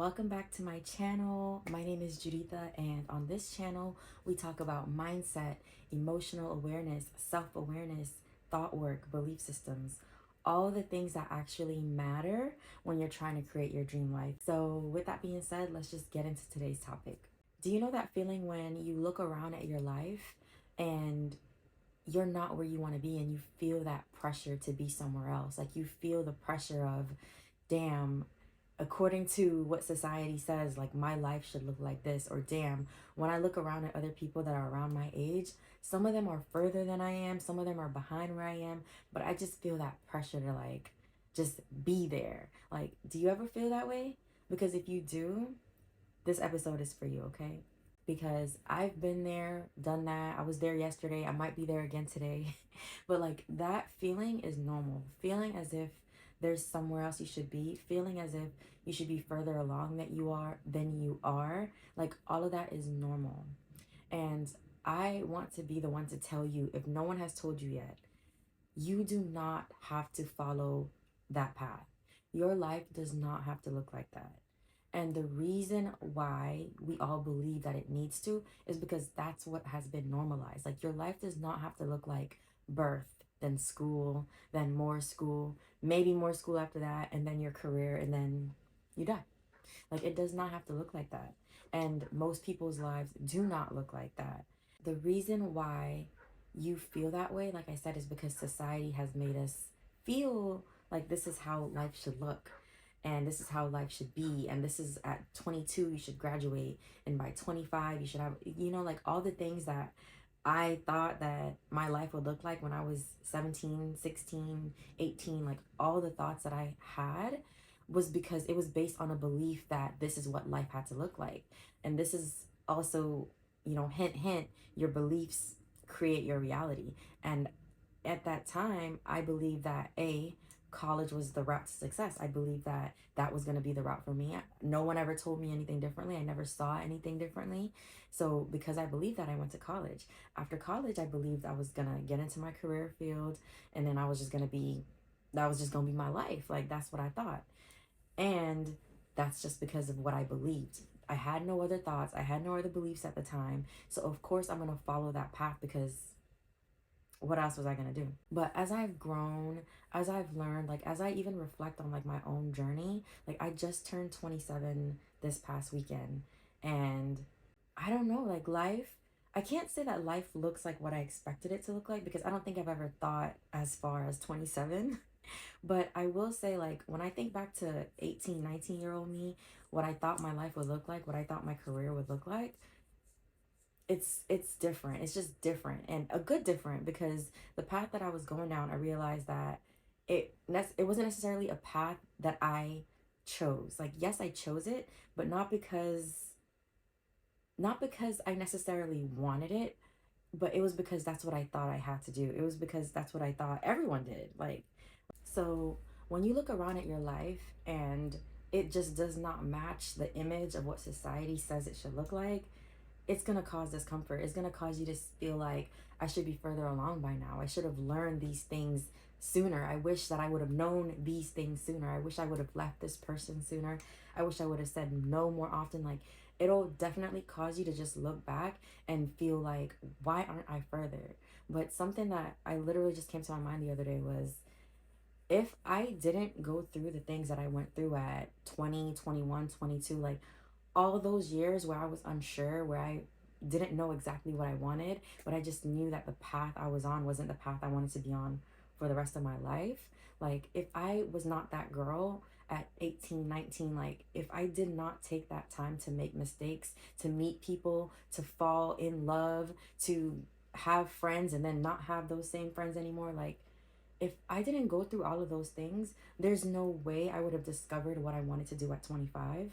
welcome back to my channel. My name is Juditha, and on this channel we talk about mindset, emotional awareness, self-awareness, thought work, belief systems, all the things that actually matter when you're trying to create your dream life. So with that being said, let's just get into today's topic. Do you know that feeling when you look around at your life and you're not where you want to be, and you feel that pressure to be somewhere else? Like, you feel the pressure of, damn, according to what society says, like, my life should look like this. Or damn, when I look around at other people that are around my age, some of them are further than I am, some of them are behind where I am, but I just feel that pressure to, like, just be there. Like, do you ever feel that way? Because if you do, this episode is for you, okay? Because I've been there, done that. I was there yesterday. I might be there again today. But like, that feeling is normal. Feeling as if there's somewhere else you should be, feeling as if you should be further along than you are. Like, all of that is normal. And I want to be the one to tell you, if no one has told you yet, you do not have to follow that path. Your life does not have to look like that. And the reason why we all believe that it needs to is because that's what has been normalized. Like, your life does not have to look like birth, then school, then more school, maybe more school after that, and then your career, and then you die. Like, it does not have to look like that. And most people's lives do not look like that. The reason why you feel that way, like I said, is because society has made us feel like this is how life should look, and this is how life should be, and this is at 22 you should graduate, and by 25 you should have, like, all the things that I thought that my life would look like when I was 17, 16, 18. Like, all the thoughts that I had was because it was based on a belief that this is what life had to look like. And this is also, hint hint, your beliefs create your reality. And at that time, I believed that college was the route to success. I believed that that was going to be the route for me. No one ever told me anything differently. I never saw anything differently. So because I believed that, I went to college. After college, I believed I was going to get into my career field, and then that was just going to be my life. Like, that's what I thought. And that's just because of what I believed. I had no other thoughts. I had no other beliefs at the time. So of course I'm going to follow that path, because what else was I going to do? But as I've grown, as I've learned, like, as I even reflect on, like, my own journey, like, I just turned 27 this past weekend. And I don't know, like, I can't say that life looks like what I expected it to look like, because I don't think I've ever thought as far as 27. But I will say, like, when I think back to 18, 19-year-old me, what I thought my life would look like, what I thought my career would look like, it's different. It's just different, and a good different, because the path that I was going down, I realized that it wasn't necessarily a path that I chose. Like, yes, I chose it, but not because I necessarily wanted it, but it was because that's what I thought I had to do. It was because that's what I thought everyone did. Like, so when you look around at your life and it just does not match the image of what society says it should look like, it's going to cause discomfort. It's going to cause you to feel like, I should be further along by now. I should have learned these things sooner. I wish that I would have known these things sooner. I wish I would have left this person sooner. I wish I would have said no more often. Like, it'll definitely cause you to just look back and feel like, why aren't I further? But something that I literally just came to my mind the other day was, if I didn't go through the things that I went through at 20, 21, 22, like, all those years where I was unsure, where I didn't know exactly what I wanted, but I just knew that the path I was on wasn't the path I wanted to be on for the rest of my life. Like, if I was not that girl at 18, 19, like, if I did not take that time to make mistakes, to meet people, to fall in love, to have friends and then not have those same friends anymore, like, if I didn't go through all of those things, there's no way I would have discovered what I wanted to do at 25.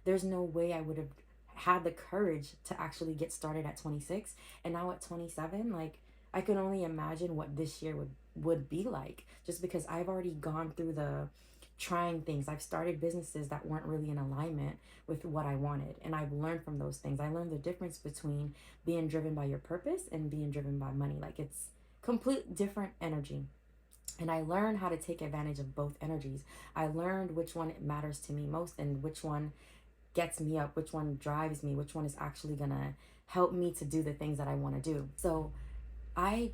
There's no way I would have had the courage to actually get started at 26. And now at 27, like, I can only imagine what this year would be like, just because I've already gone through the trying things. I've started businesses that weren't really in alignment with what I wanted, and I've learned from those things. I learned the difference between being driven by your purpose and being driven by money. Like, it's complete different energy. And I learned how to take advantage of both energies. I learned which one matters to me most and which one gets me up, which one drives me, which one is actually gonna help me to do the things that I want to do. So I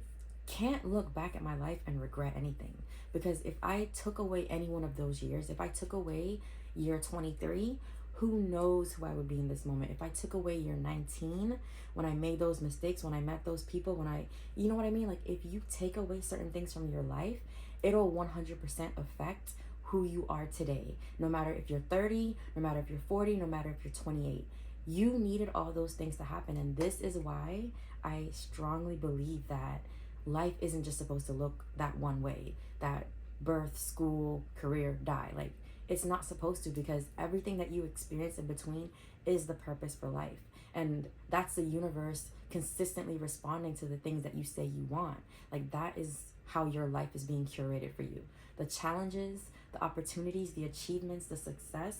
can't look back at my life and regret anything, because if I took away any one of those years, if I took away year 23, who knows who I would be in this moment. If I took away year 19, when I made those mistakes, when I met those people, when I, you know what I mean? Like, if you take away certain things from your life, it'll 100% affect who you are today. No matter if you're 30, no matter if you're 40, no matter if you're 28. You needed all those things to happen. And this is why I strongly believe that life isn't just supposed to look that one way, that birth, school, career, die. Like, it's not supposed to, because everything that you experience in between is the purpose for life. And that's the universe consistently responding to the things that you say you want. Like, that is how your life is being curated for you. The challenges, the opportunities, the achievements, the success,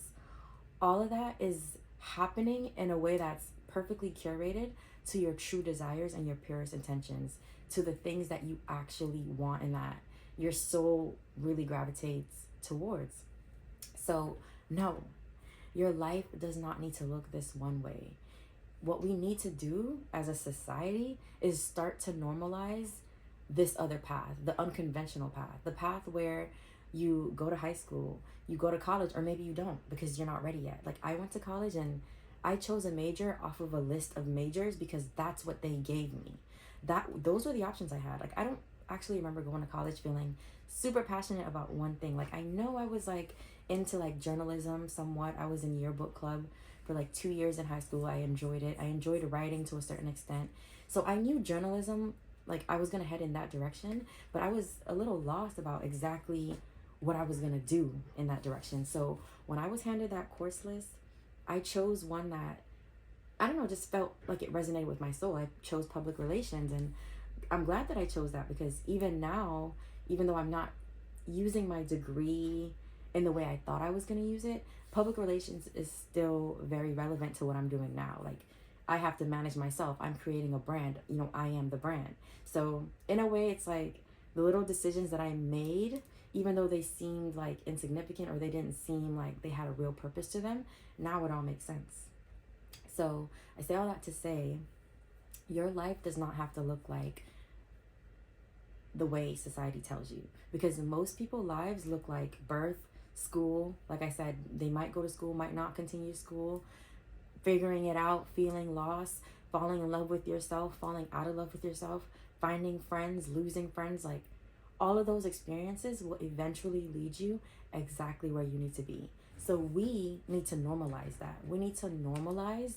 all of that is happening in a way that's perfectly curated to your true desires and your purest intentions, to the things that you actually want and that your soul really gravitates towards. So, no, your life does not need to look this one way. What we need to do as a society is start to normalize this other path, the unconventional path, the path where you go to high school, you go to college, or maybe you don't because you're not ready yet. Like, I went to college and I chose a major off of a list of majors because that's what they gave me. Those were the options I had. Like, I don't actually remember going to college feeling super passionate about one thing. Like, I know I was like into like journalism somewhat. I was in yearbook club for like 2 years in high school. I enjoyed it. I enjoyed writing to a certain extent. So I knew journalism, like I was gonna head in that direction, but I was a little lost about exactly what I was gonna do in that direction. So when I was handed that course list, I chose one that, I don't know, just felt like it resonated with my soul. I chose public relations, and I'm glad that I chose that, because even now, even though I'm not using my degree in the way I thought I was going to use it, public relations is still very relevant to what I'm doing now. Like, I have to manage myself. I'm creating a brand. You know, I am the brand. So in a way, it's like the little decisions that I made, even though they seemed like insignificant or they didn't seem like they had a real purpose to them, now it all makes sense. So I say all that to say, your life does not have to look like the way society tells you, because most people's lives look like birth, school. Like I said, they might go to school, might not continue school, figuring it out, feeling lost, falling in love with yourself, falling out of love with yourself, finding friends, losing friends. Like, all of those experiences will eventually lead you exactly where you need to be. So we need to normalize that. We need to normalize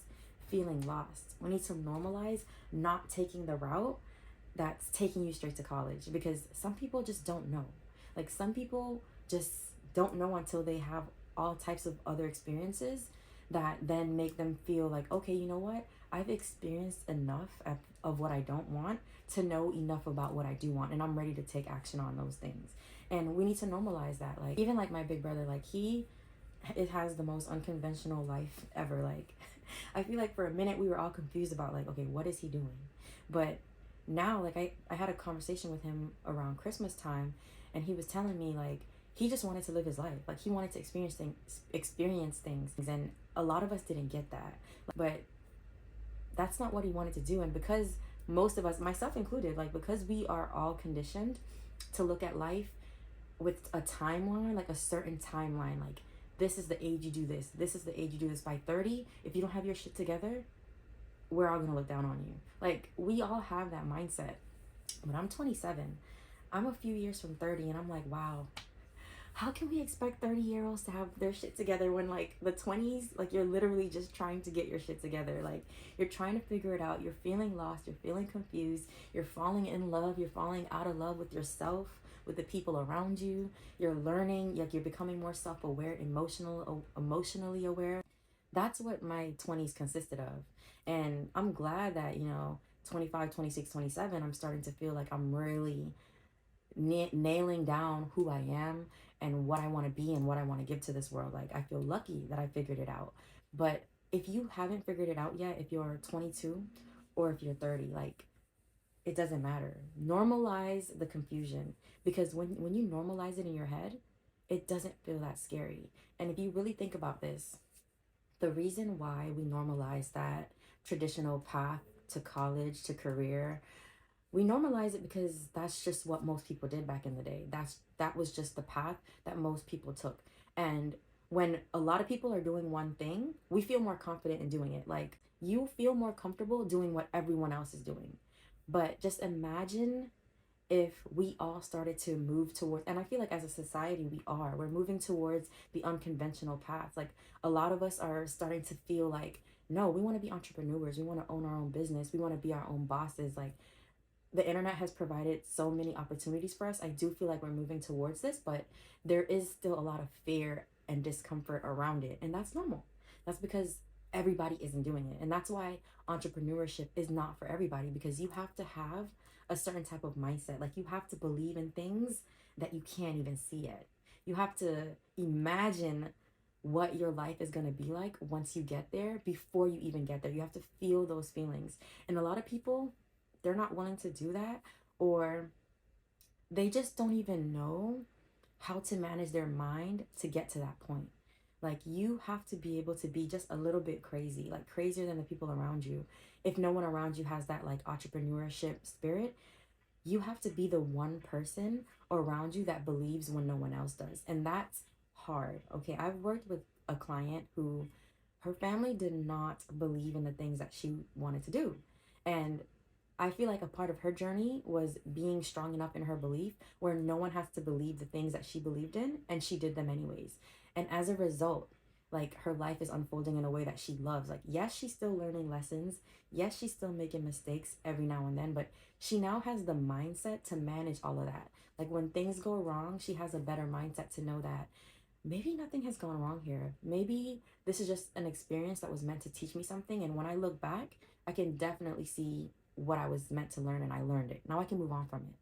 feeling lost. We need to normalize not taking the route that's taking you straight to college, because some people just don't know. Like, some people just don't know until they have all types of other experiences that then make them feel like, okay, you know what? I've experienced enough of what I don't want to know enough about what I do want, and I'm ready to take action on those things. And we need to normalize that. Like, even like my big brother, like it has the most unconventional life ever. Like, I feel like for a minute we were all confused about like, okay, what is he doing? But now, like, I had a conversation with him around Christmas time, and he was telling me like he just wanted to live his life. Like, he wanted to experience things, and a lot of us didn't get that. But that's not what he wanted to do. And because most of us, myself included, like, because we are all conditioned to look at life with a timeline, like a certain timeline, like, this is the age you do this, this is the age you do this. By 30, if you don't have your shit together, we're all gonna look down on you. Like, we all have that mindset. But I'm 27. I'm a few years from 30, and I'm like, wow, how can we expect 30-year-olds to have their shit together when, like, the 20s, like, you're literally just trying to get your shit together. Like, you're trying to figure it out. You're feeling lost. You're feeling confused. You're falling in love. You're falling out of love with yourself, with the people around you. You're learning. Like, you're becoming more self-aware, emotionally aware. That's what my 20s consisted of. And I'm glad that, 25, 26, 27, I'm starting to feel like I'm really nailing down who I am and what I want to be and what I want to give to this world. Like, I feel lucky that I figured it out. But if you haven't figured it out yet, if you're 22 or if you're 30, like, it doesn't matter. Normalize the confusion, because when you normalize it in your head, it doesn't feel that scary. And if you really think about this, The reason why we normalize that traditional path to college, to career, we normalize it because that's just what most people did back in the day. That was just the path that most people took. And when a lot of people are doing one thing, we feel more confident in doing it. Like, you feel more comfortable doing what everyone else is doing. But just imagine if we all started to move towards, and I feel like as a society we're moving towards the unconventional path. Like, a lot of us are starting to feel like, no, we want to be entrepreneurs, we want to own our own business, we want to be our own bosses. Like, the internet has provided so many opportunities for us. I do feel like we're moving towards this, but there is still a lot of fear and discomfort around it. And that's normal. That's because everybody isn't doing it. And that's why entrepreneurship is not for everybody, because you have to have a certain type of mindset. Like, you have to believe in things that you can't even see yet. You have to imagine what your life is going to be like once you get there before you even get there. You have to feel those feelings. And a lot of people, they're not willing to do that, or they just don't even know how to manage their mind to get to that point. Like, you have to be able to be just a little bit crazy, like crazier than the people around you. If no one around you has that like entrepreneurship spirit, you have to be the one person around you that believes when no one else does. And that's hard. Okay, I've worked with a client who, her family did not believe in the things that she wanted to do. And I feel like a part of her journey was being strong enough in her belief where no one has to believe the things that she believed in, and she did them anyways. And as a result, like, her life is unfolding in a way that she loves. Like, yes, she's still learning lessons. Yes, she's still making mistakes every now and then, but she now has the mindset to manage all of that. Like, when things go wrong, she has a better mindset to know that maybe nothing has gone wrong here. Maybe this is just an experience that was meant to teach me something. And when I look back, I can definitely see what I was meant to learn, and I learned it. Now I can move on from it.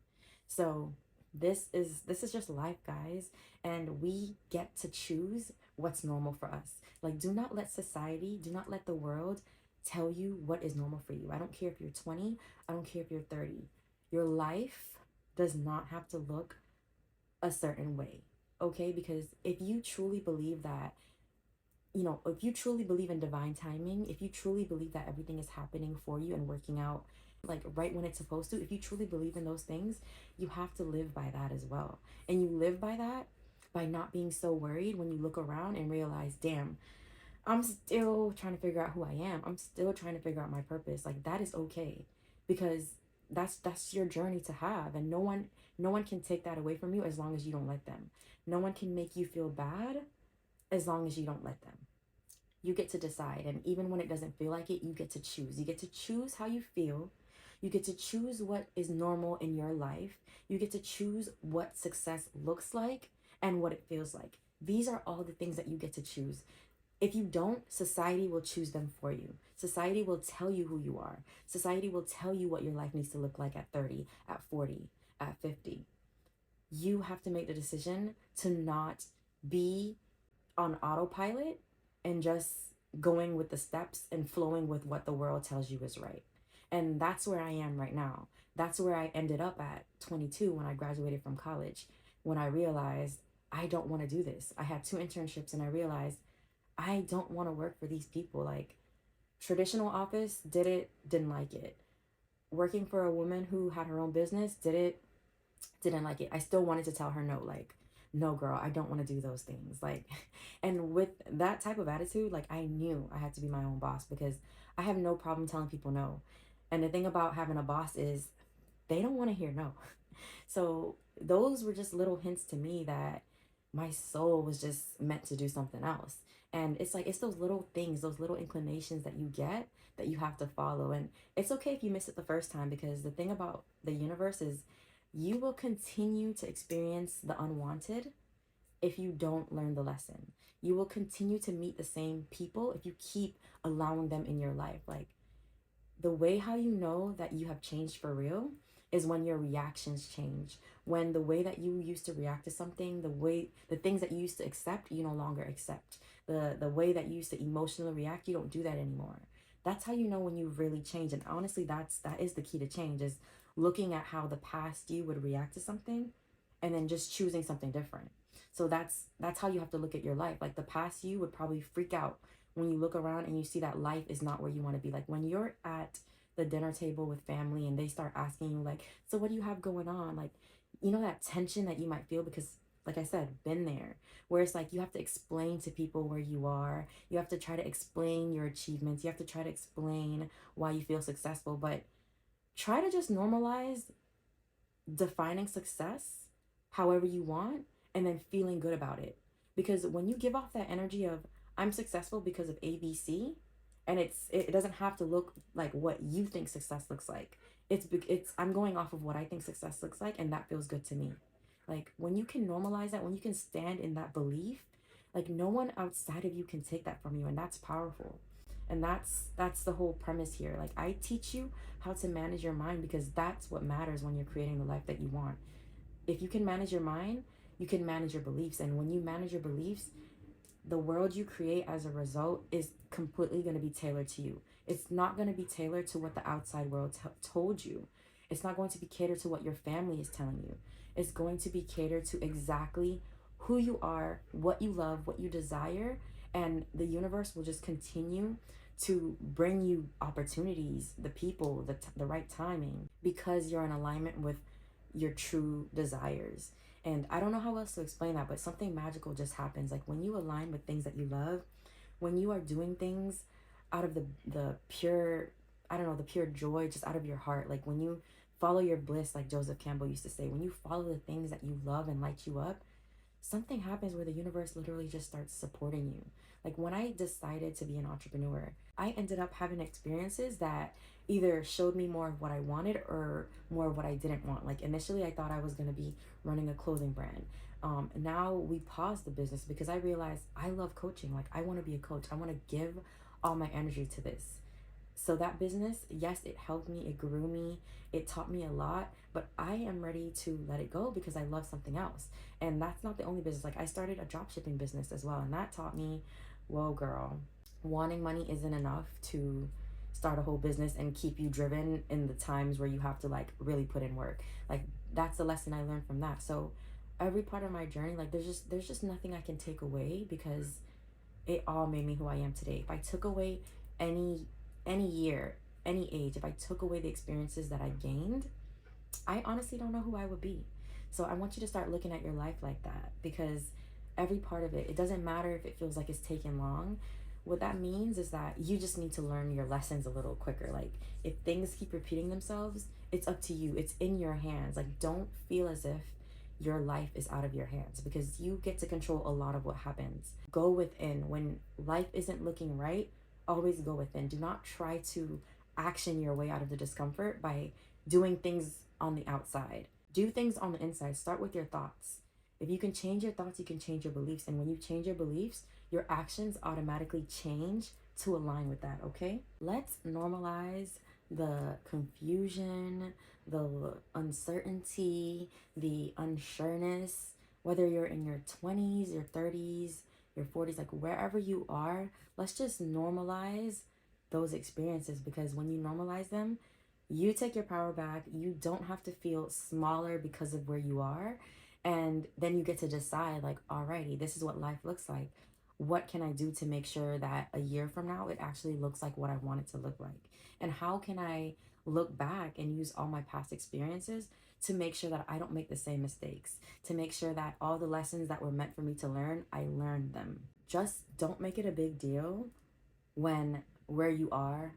So this is just life, guys, and we get to choose what's normal for us. Like, do not let society, do not let the world tell you what is normal for you. I don't care if you're 20, I don't care if you're 30. Your life does not have to look a certain way. Okay? Because if you truly believe that, if you truly believe in divine timing, if you truly believe that everything is happening for you and working out like right when it's supposed to, if you truly believe in those things, you have to live by that as well. And you live by that by not being so worried when you look around and realize, damn, I'm still trying to figure out who I am. I'm still trying to figure out my purpose. Like, that is okay, because that's your journey to have, and no one can take that away from you as long as you don't let them. No one can make you feel bad as long as you don't let them. You get to decide. And even when it doesn't feel like it, you get to choose. You get to choose how you feel. You get to choose what is normal in your life. You get to choose what success looks like and what it feels like. These are all the things that you get to choose. If you don't, society will choose them for you. Society will tell you who you are. Society will tell you what your life needs to look like at 30, at 40, at 50. You have to make the decision to not be on autopilot and just going with the steps and flowing with what the world tells you is right. And that's where I am right now. That's where I ended up at 22 when I graduated from college, when I realized I don't want to do this. I had 2 internships and I realized I don't want to work for these people. Like, traditional office, did it, didn't like it. Working for a woman who had her own business, did it, didn't like it. I still wanted to tell her no, like, no, girl, I don't want to do those things. Like, and with that type of attitude, like, I knew I had to be my own boss, because I have no problem telling people no. And the thing about having a boss is they don't want to hear no. So those were just little hints to me that my soul was just meant to do something else. And it's like, it's those little things, those little inclinations that you get that you have to follow. And it's okay if you miss it the first time, because the thing about the universe is you will continue to experience the unwanted if you don't learn the lesson. You will continue to meet the same people if you keep allowing them in your life. Like, the way how you know that you have changed for real is when your reactions change. When the way that you used to react to something, the things that you used to accept, you no longer accept. The way that you used to emotionally react, you don't do that anymore. That's how you know when you've really changed. And honestly, that is the key to change, is looking at how the past you would react to something and then just choosing something different. So that's how you have to look at your life. Like, the past you would probably freak out when you look around and you see that life is not where you want to be. Like when you're at the dinner table with family and they start asking you like, so what do you have going on? Like, you know, that tension that you might feel because, like I said, been there, where it's like you have to explain to people where you are. You have to try to explain your achievements. You have to try to explain why you feel successful, but try to just normalize defining success however you want and then feeling good about it. Because when you give off that energy of I'm successful because of ABC, and it doesn't have to look like what you think success looks like. It's I'm going off of what I think success looks like, and that feels good to me. Like when you can normalize that, when you can stand in that belief, like no one outside of you can take that from you, and that's powerful. And that's the whole premise here. Like I teach you how to manage your mind because that's what matters when you're creating the life that you want. If you can manage your mind, you can manage your beliefs. And when you manage your beliefs, the world you create as a result is completely going to be tailored to you. It's not going to be tailored to what the outside world told you. It's not going to be catered to what your family is telling you. It's going to be catered to exactly who you are, what you love, what you desire, and the universe will just continue to bring you opportunities, the people, the right timing, because you're in alignment with your true desires. And I don't know how else to explain that, but something magical just happens. Like when you align with things that you love, when you are doing things out of the pure, I don't know, the pure joy just out of your heart. Like when you follow your bliss, like Joseph Campbell used to say, when you follow the things that you love and light you up, something happens where the universe literally just starts supporting you. Like when I decided to be an entrepreneur, I ended up having experiences that either showed me more of what I wanted or more of what I didn't want. Like initially, I thought I was going to be running a clothing brand. Now we paused the business because I realized I love coaching. Like I want to be a coach. I want to give all my energy to this. So that business, yes, it helped me, it grew me, it taught me a lot, but I am ready to let it go because I love something else. And that's not the only business. Like I started a drop shipping business as well, and that taught me, whoa, girl, wanting money isn't enough to start a whole business and keep you driven in the times where you have to like really put in work. Like that's the lesson I learned from that. So every part of my journey, like there's just nothing I can take away because it all made me who I am today. If I took away any any year, any age, if I took away the experiences that I gained, I honestly don't know who I would be. So I want you to start looking at your life like that because every part of it, it doesn't matter if it feels like it's taking long. What that means is that you just need to learn your lessons a little quicker. Like if things keep repeating themselves, it's up to you. It's in your hands. Like don't feel as if your life is out of your hands because you get to control a lot of what happens. Go within. When life isn't looking right, always go within. Do not try to action your way out of the discomfort by doing things on the outside. Do things on the inside. Start with your thoughts. If you can change your thoughts, you can change your beliefs. And when you change your beliefs, your actions automatically change to align with that, okay? Let's normalize the confusion, the uncertainty, the unsureness, whether you're in your 20s, your 30s, your 40s, like wherever you are, let's just normalize those experiences because when you normalize them, you take your power back. You don't have to feel smaller because of where you are. And then you get to decide, like, alrighty, this is what life looks like. What can I do to make sure that a year from now it actually looks like what I want it to look like? And how can I look back and use all my past experiences to make sure that I don't make the same mistakes, to make sure that all the lessons that were meant for me to learn, I learned them. Just don't make it a big deal when where you are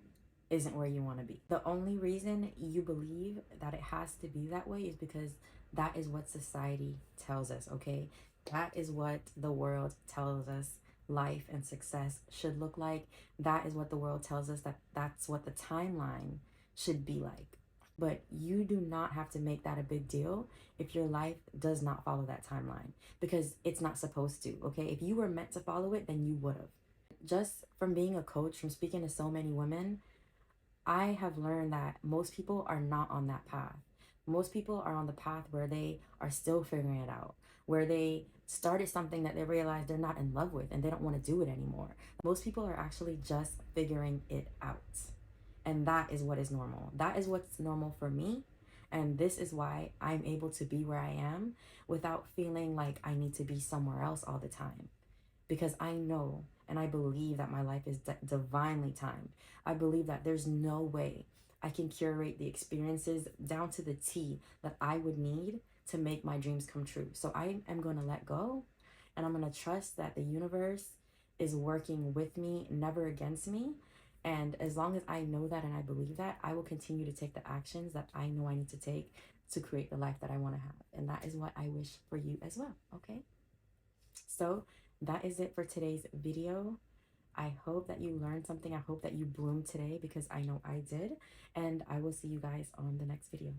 isn't where you want to be. The only reason you believe that it has to be that way is because that is what society tells us, okay? That is what the world tells us life and success should look like. That is what the world tells us that that's what the timeline should be like. But you do not have to make that a big deal if your life does not follow that timeline because it's not supposed to, okay? If you were meant to follow it, then you would have. Just from being a coach, from speaking to so many women, I have learned that most people are not on that path. Most people are on the path where they are still figuring it out, where they started something that they realize they're not in love with and they don't want to do it anymore. Most people are actually just figuring it out. And that is what is normal. That is what's normal for me. And this is why I'm able to be where I am without feeling like I need to be somewhere else all the time. because I know and I believe that my life is divinely timed. I believe that there's no way I can curate the experiences down to the T that I would need to make my dreams come true. So I am going to let go, and I'm going to trust that the universe is working with me, never against me. And as long as I know that and I believe that, I will continue to take the actions that I know I need to take to create the life that I want to have. And that is what I wish for you as well. Okay. So that is it for today's video. I hope that you learned something. I hope that you bloomed today, because I know I did. And I will see you guys on the next video.